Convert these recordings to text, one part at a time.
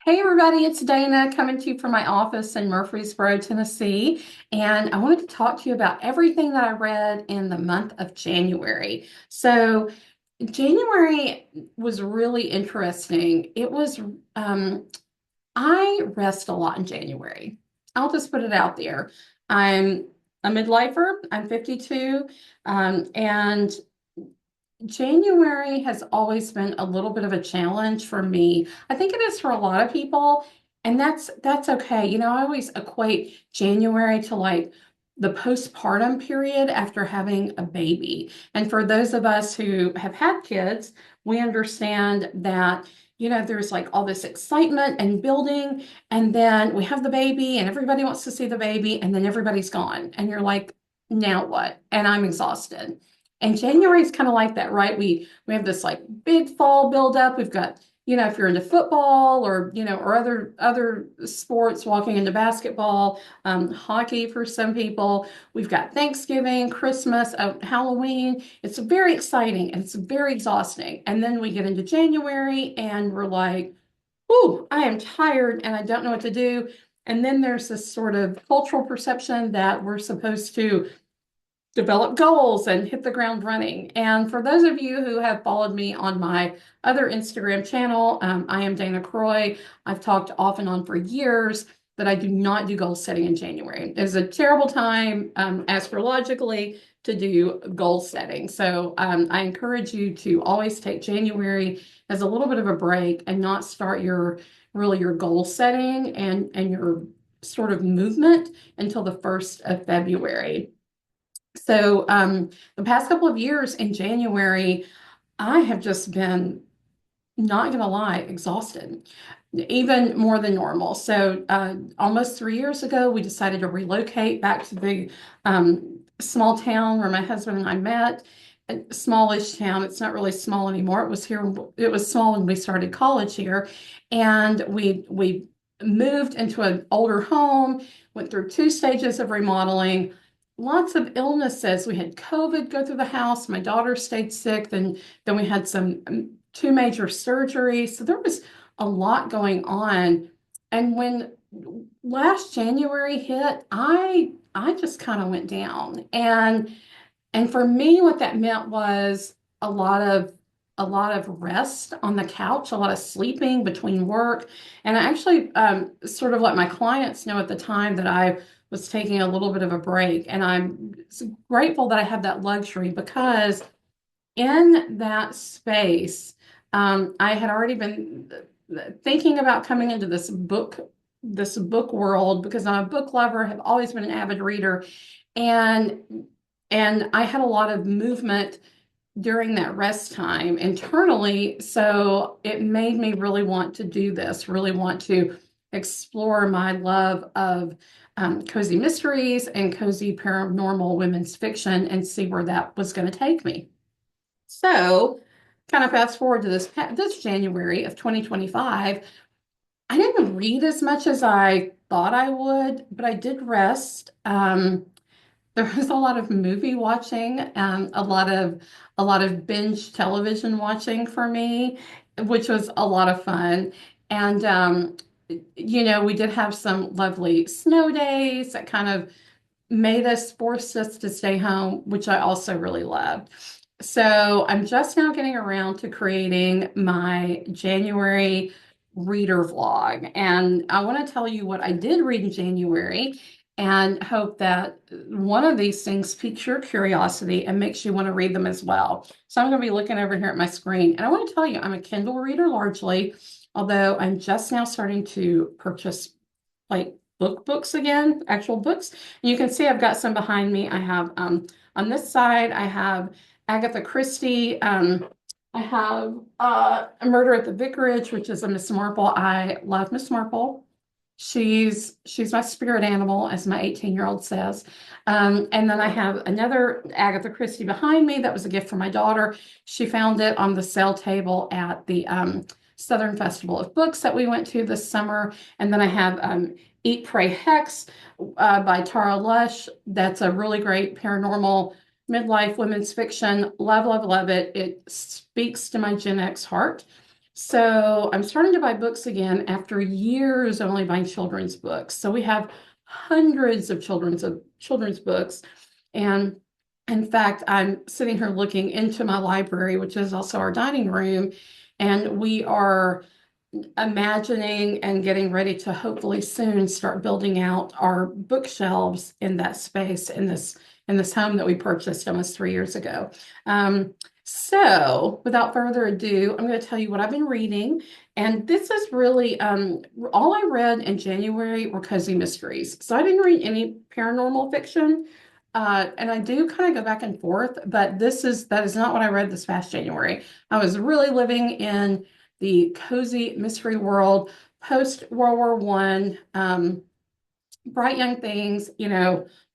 Hey everybody, it's Dana coming to you from my office in Murfreesboro, Tennessee, and I wanted to talk to you about everything that I read in the month of January. January was really interesting. Um, I rest a lot in January. I'll just put it out there. I'm a midlifer, I'm 52, and January has always been a little bit of a challenge for me. I think it is for a lot of people, and that's okay. I always equate January to like the postpartum period after having a baby. And for those of us who have had kids, we understand that there's like all this excitement and building, and then we have the baby, and everybody wants to see the baby, and then everybody's gone, and you're like, now what? And I'm exhausted. And January is kind of like that, right? We have this like big fall buildup. We've got, if you're into football or or other sports, walking into basketball, hockey for some people. We've got Thanksgiving, Christmas, Halloween. It's very exciting and it's very exhausting. And then we get into January and we're like, "Ooh, I am tired and I don't know what to do." And then there's this sort of cultural perception that we're supposed to develop goals and hit the ground running. And for those of you who have followed me on my other Instagram channel, I am Dana Croy. I've talked off and on for years that I do not do goal setting in January. It's a terrible time astrologically to do goal setting. So I encourage you to always take January as a little bit of a break and not start your goal setting and your sort of movement until the 1st of February. The past couple of years in January, I have just been, not gonna lie, exhausted, even more than normal. Almost 3 years ago, we decided to relocate back to the small town where my husband and I met. A smallish town. It's not really small anymore. It was small when we started college here, and we moved into an older home. Went through 2 stages of remodeling. Lots of illnesses. We had COVID go through the house. My daughter stayed sick. Then we had some two major surgeries. So there was a lot going on. And when last January hit, I just kind of went down. And for me, what that meant was a lot of rest on the couch, a lot of sleeping between work. And I actually sort of let my clients know at the time that I was taking a little bit of a break. And I'm grateful that I have that luxury because in that space, I had already been thinking about coming into this book world because I'm a book lover, have always been an avid reader, and and I had a lot of movement during that rest time internally. So it made me really want to do this, really want to explore my love of cozy mysteries and cozy paranormal women's fiction and see where that was going to take me. So, kind of fast forward to this January of 2025, I didn't read as much as I thought I would, but I did rest. There was a lot of movie watching, a lot of binge television watching for me, which was a lot of fun. And we did have some lovely snow days that kind of forced us to stay home, which I also really loved. So I'm just now getting around to creating my January reader vlog. And I want to tell you what I did read in January and hope that one of these things piques your curiosity and makes you want to read them as well. So I'm going to be looking over here at my screen. And I want to tell you, I'm a Kindle reader largely, although I'm just now starting to purchase like books again, actual books. And you can see I've got some behind me. I have on this side, I have Agatha Christie. I have A Murder at the Vicarage, which is a Miss Marple. I love Miss Marple. She's my spirit animal, as my 18-year-old says. And then I have another Agatha Christie behind me. That was a gift from my daughter. She found it on the sale table at the Southern Festival of Books that we went to this summer. And then I have Eat, Pray, Hex by Tara Lush. That's a really great paranormal midlife women's fiction. Love, love, love it. It speaks to my Gen X heart. So I'm starting to buy books again after years of only buying children's books. So we have hundreds of children's books. And in fact, I'm sitting here looking into my library, which is also our dining room, and we are imagining and getting ready to hopefully soon start building out our bookshelves in that space in this home that we purchased almost 3 years ago. So without further ado, I'm going to tell you what I've been reading. And this is really all I read in January were cozy mysteries. So I didn't read any paranormal fiction. And I do kind of go back and forth, but that is not what I read this past January. I was really living in the cozy mystery world post World War One. Bright young things,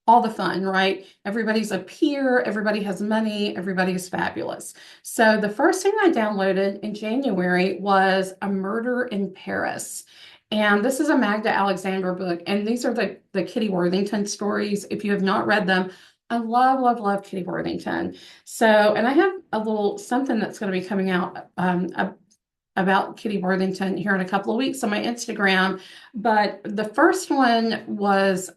all the fun, right? Everybody's a peer, everybody has money, everybody is fabulous. So the first thing I downloaded in January was A Murder in Paris. And this is a Magda Alexander book. And these are the Kitty Worthington stories. If you have not read them, I love, love, love Kitty Worthington. So, and I have a little something that's going to be coming out about Kitty Worthington here in a couple of weeks on my Instagram. But the first one was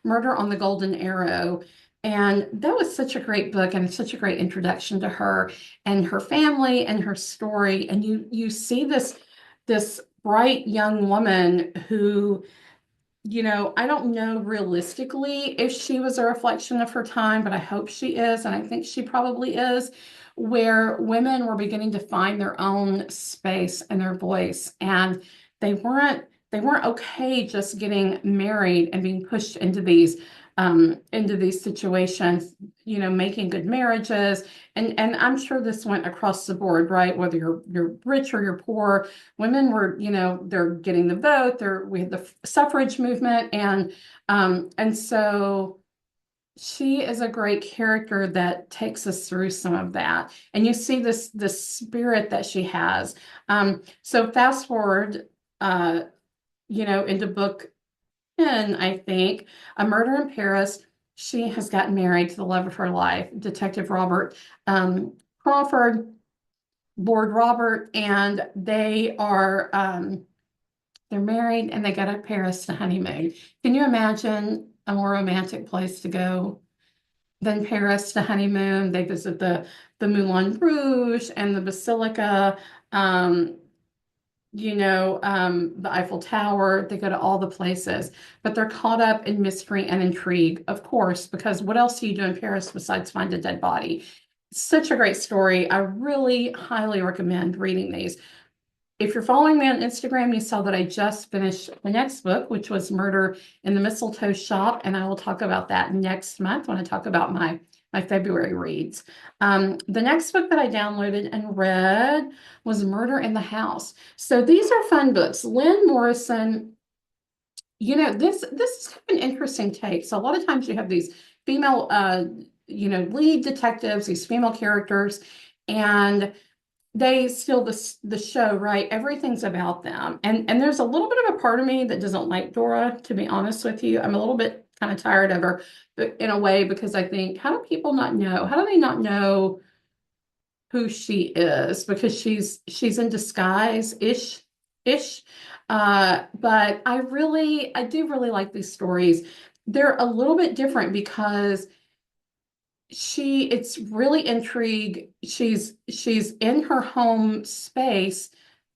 Murder on the Golden Arrow. And that was such a great book and such a great introduction to her and her family and her story. And you see this bright young woman who, I don't know realistically if she was a reflection of her time, but I hope she is, and I think she probably is, where women were beginning to find their own space and their voice, and they weren't okay just getting married and being pushed into these situations, making good marriages, and I'm sure this went across the board, right? Whether you're rich or you're poor, women were, they're getting the vote. We had the suffrage movement, and so she is a great character that takes us through some of that. And you see this spirit that she has. So fast forward, into book 10, I think, A Murder in Paris. She has gotten married to the love of her life, Detective Robert Crawford, Lord Robert, and they're married and they go to Paris to honeymoon. Can you imagine a more romantic place to go than Paris to honeymoon? They visit the Moulin Rouge and the Basilica, the Eiffel Tower. They go to all the places, but they're caught up in mystery and intrigue, of course, because what else do you do in Paris besides find a dead body? Such a great story. I really highly recommend reading these. If you're following me on Instagram, you saw that I just finished the next book, which was Murder in the Mistletoe Shop, and I will talk about that next month when I talk about my February reads. The next book that I downloaded and read was Murder in the House. So these are fun books. Lynn Morrison, this is kind of an interesting take. So a lot of times you have these female, lead detectives, these female characters, and they steal the show, right? Everything's about them. And there's a little bit of a part of me that doesn't like Dora, to be honest with you. I'm a little bit kind of tired of her, but in a way, because I think, how do people not know? How do they not know who she is? Because she's in disguise ish. But I do really like these stories. They're a little bit different because it's really intrigue. She's in her home space,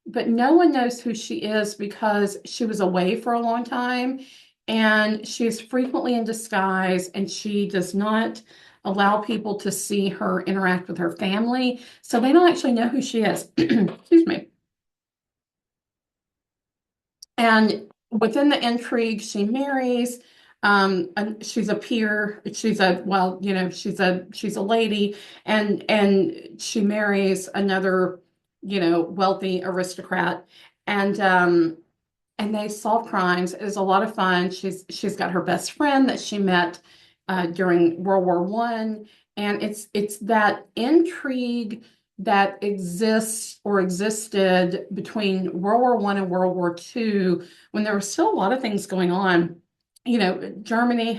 but no one knows who she is because she was away for a long time, and she's frequently in disguise, and she does not allow people to see her interact with her family, so they don't actually know who she is. Excuse me. And within the intrigue, she marries. And she's a peer. She's a lady, and she marries another, wealthy aristocrat, and and they solve crimes. It is a lot of fun. She's got her best friend that she met during World War One, and it's that intrigue that exists or existed between World War One and World War Two, when there were still a lot of things going on. Germany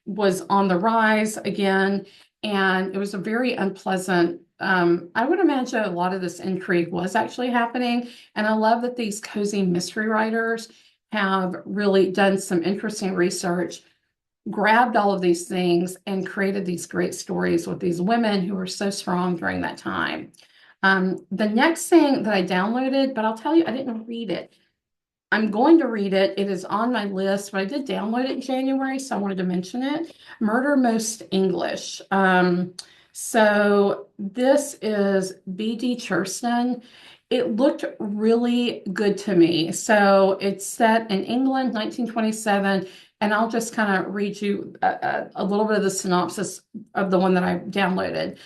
was on the rise again, and it was a very unpleasant I would imagine a lot of this intrigue was actually happening. And I love that these cozy mystery writers have really done some interesting research, grabbed all of these things, and created these great stories with these women who were so strong during that time. The next thing that I downloaded, but I'll tell you, I didn't read it. I'm going to read it. It is on my list, but I did download it in January, so I wanted to mention it. Murder Most English. So this is B.D. Churston. It looked really good to me. So it's set in England, 1927, and I'll just kind of read you a little bit of the synopsis of the one that I downloaded.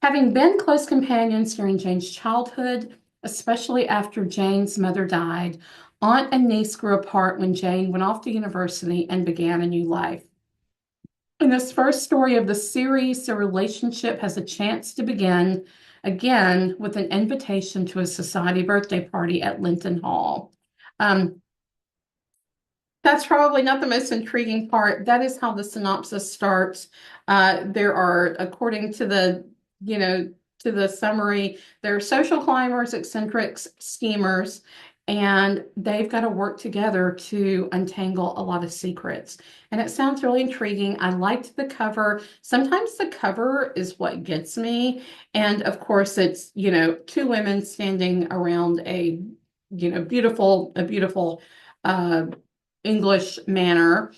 Having been close companions during Jane's childhood, especially after Jane's mother died, aunt and niece grew apart when Jane went off to university and began a new life. In this first story of the series, the relationship has a chance to begin again with an invitation to a society birthday party at Linton Hall. Um, that's probably not the most intriguing part. That is how the synopsis starts. There are, according to you know, to the summary, there are social climbers, eccentrics, schemers, and they've got to work together to untangle a lot of secrets. And it sounds really intriguing. I liked the cover. Sometimes the cover is what gets me. And of course, it's, two women standing around a beautiful uh, English manor.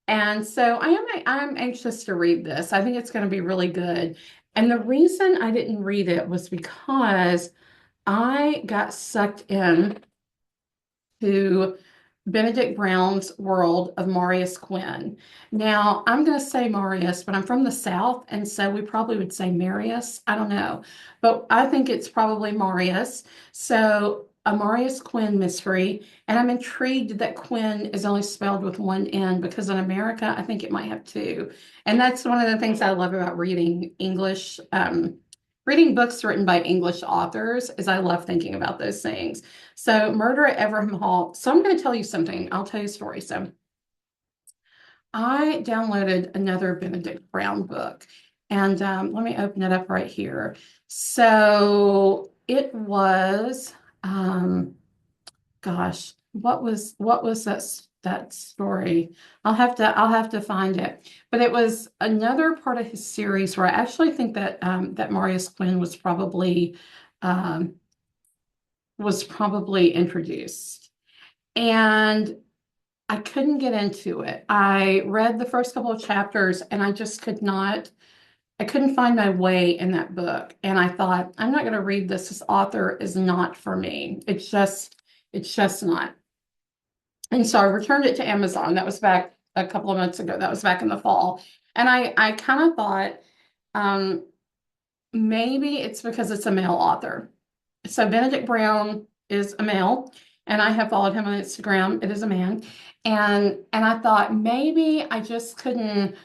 And so I'm anxious to read this. I think it's going to be really good. And the reason I didn't read it was because I got sucked in to Benedict Brown's world of Marius Quinn. Now, I'm going to say Marius, but I'm from the South, and so we probably would say Marius. I don't know, but I think it's probably Marius. So, a Marius Quinn mystery, and I'm intrigued that Quinn is only spelled with one N because in America, I think it might have two. And that's one of the things I love about reading English. Reading books written by English authors is I love thinking about those things. So Murder at Everham Hall. So I'm going to tell you something. I'll tell you a story. So I downloaded another Benedict Brown book, and let me open it up right here. So it was, gosh, what was that story? I'll have to find it. But it was another part of his series where I actually think that that Marius Quinn um, was probably introduced. And I couldn't get into it. I read the first couple of chapters and I just I couldn't find my way in that book. And I thought, I'm not going to read this. This author is not for me. It's just not. And so I returned it to Amazon. That was back a couple of months ago. That was back in the fall. And I kind of thought, um, maybe it's because it's a male author. So Benedict Brown is a male, and I have followed him on Instagram. It is a man. And I thought maybe I just couldn't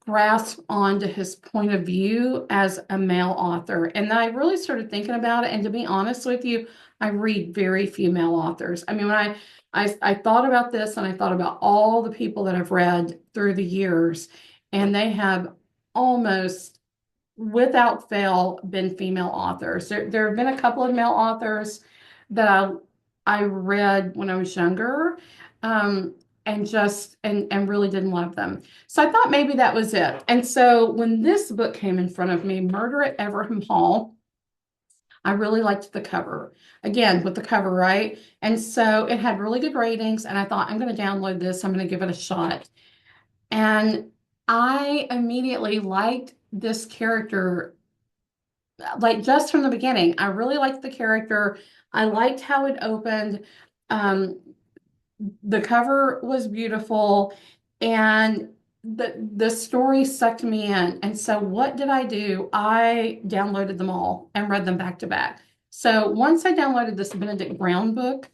grasp onto his point of view as a male author. And I really started thinking about it. And to be honest with you, I read very few male authors. I mean, when I thought about this and I thought about all the people that I've read through the years, and they have almost without fail been female authors. There have been a couple of male authors that I read when I was younger, and really didn't love them. So I thought maybe that was it. And so when this book came in front of me, Murder at Everham Hall, I really liked the cover. Again, with the cover, right? And so it had really good ratings, and I thought, I'm going to download this. I'm going to give it a shot. And I immediately liked this character, like just from the beginning. I really liked the character. I liked how it opened. Um, the cover was beautiful, and the story sucked me in. And so what did I do? I downloaded them all and read them back to back. So once I downloaded this Benedict Brown book,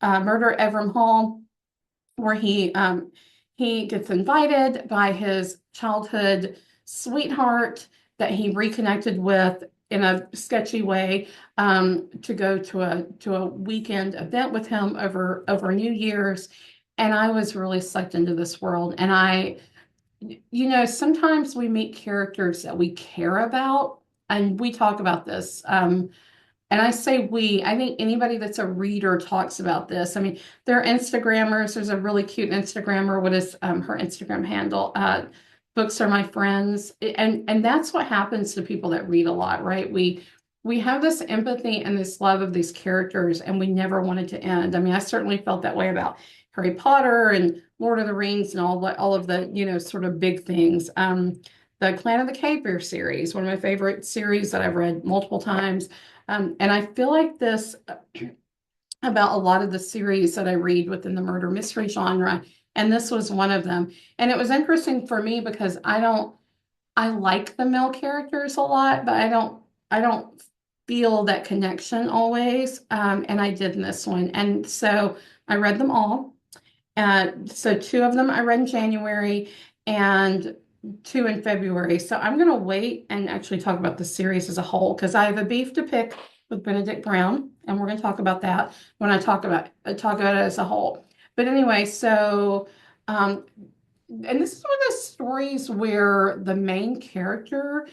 Murder at Everham Hall, where he gets invited by his childhood sweetheart that he reconnected with in a sketchy way, to go to a weekend event with him over New Year's. And I was really sucked into this world. And sometimes we meet characters that we care about, and we talk about this. And I say we, I think anybody that's a reader talks about this. I mean, there are Instagrammers. There's a really cute Instagrammer. What is her Instagram handle? Books are my friends. And that's what happens to people that read a lot, right? We have this empathy and this love of these characters, and we never want it to end. I mean, I certainly felt that way about Harry Potter and Lord of the Rings and all of the, sort of big things. The Clan of the Cave Bear series, one of my favorite series that I've read multiple times. And I feel like this about a lot of the series that I read within the murder mystery genre, and this was one of them. And it was interesting for me because I like the male characters a lot, but I don't feel that connection always. And I did in this one. And so I read them all. So two of them I read in January and two in February. So I'm going to wait and actually talk about the series as a whole because I have a beef to pick with Benedict Brown, and we're going to talk about that when I talk about it as a whole. But anyway, so and this is one of those stories where the main character,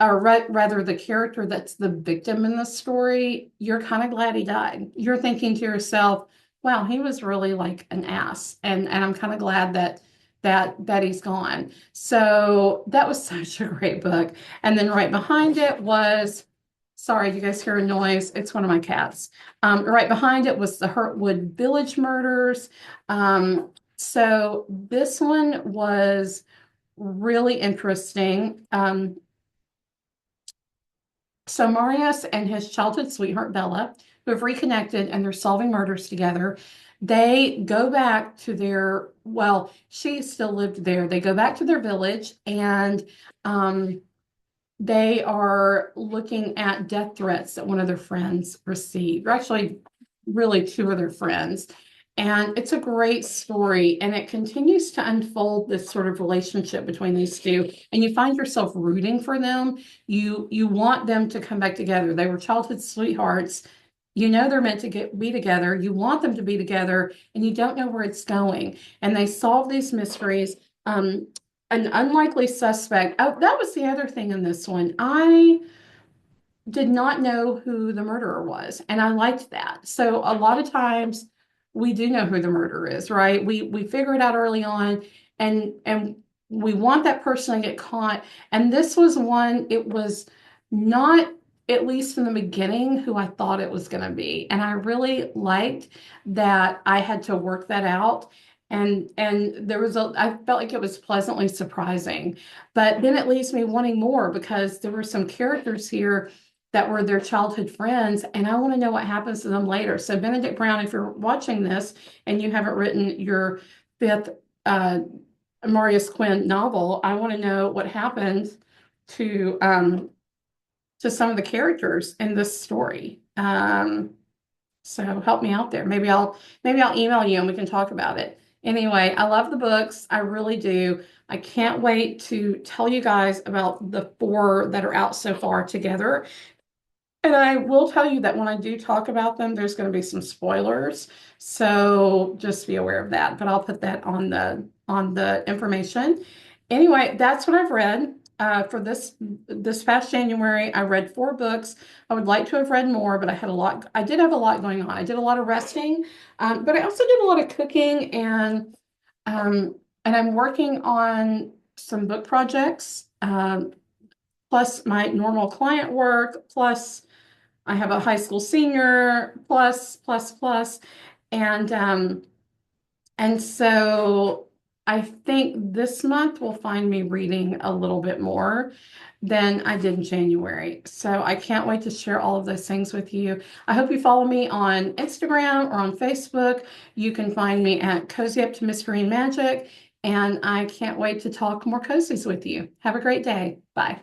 or rather the character that's the victim in the story, you're kind of glad he died. You're thinking to yourself, wow, he was really like an ass. And I'm kind of glad that he's gone. So that was such a great book. And then right behind it was, sorry, you guys hear a noise. It's one of my cats. Right behind it was the Hurtwood Village Murders. So this one was really interesting. So Marius and his childhood sweetheart Bella, who have reconnected and they're solving murders together, they go back to well, she still lived there. They go back to their village and they are looking at death threats that one of their friends received, or actually really two of their friends. And it's a great story, and it continues to unfold this sort of relationship between these two, and you find yourself rooting for them. You want them to come back together. They were childhood sweethearts. You know they're meant to be together. You want them to be together, and you don't know where it's going. And they solve these mysteries. An unlikely suspect. Oh, that was the other thing in this one. I did not know who the murderer was, and I liked that. So a lot of times we do know who the murderer is, right? We figure it out early on, and we want that person to get caught. And this was one, it was not, at least in the beginning, who I thought it was going to be. And I really liked that I had to work that out. And there was I felt like it was pleasantly surprising. But then it leaves me wanting more because there were some characters here that were their childhood friends, and I want to know what happens to them later. So Benedict Brown, if you're watching this and you haven't written your fifth Marius Quinn novel, I want to know what happened to some of the characters in this story. So help me out there. Maybe I'll email you and we can talk about it. Anyway, I love the books. I really do. I can't wait to tell you guys about the four that are out so far together. And I will tell you that when I do talk about them, there's going to be some spoilers. So just be aware of that. But I'll put that on the information. Anyway, that's what I've read. For this past January, I read 4 books. I would like to have read more, but I did have a lot going on. I did a lot of resting, but I also did a lot of cooking and I'm working on some book projects, plus my normal client work, plus I have a high school senior, plus, and um, and so I think this month will find me reading a little bit more than I did in January. So I can't wait to share all of those things with you. I hope you follow me on Instagram or on Facebook. You can find me at Cozy Up to Mystery and Magic, and I can't wait to talk more cozies with you. Have a great day. Bye.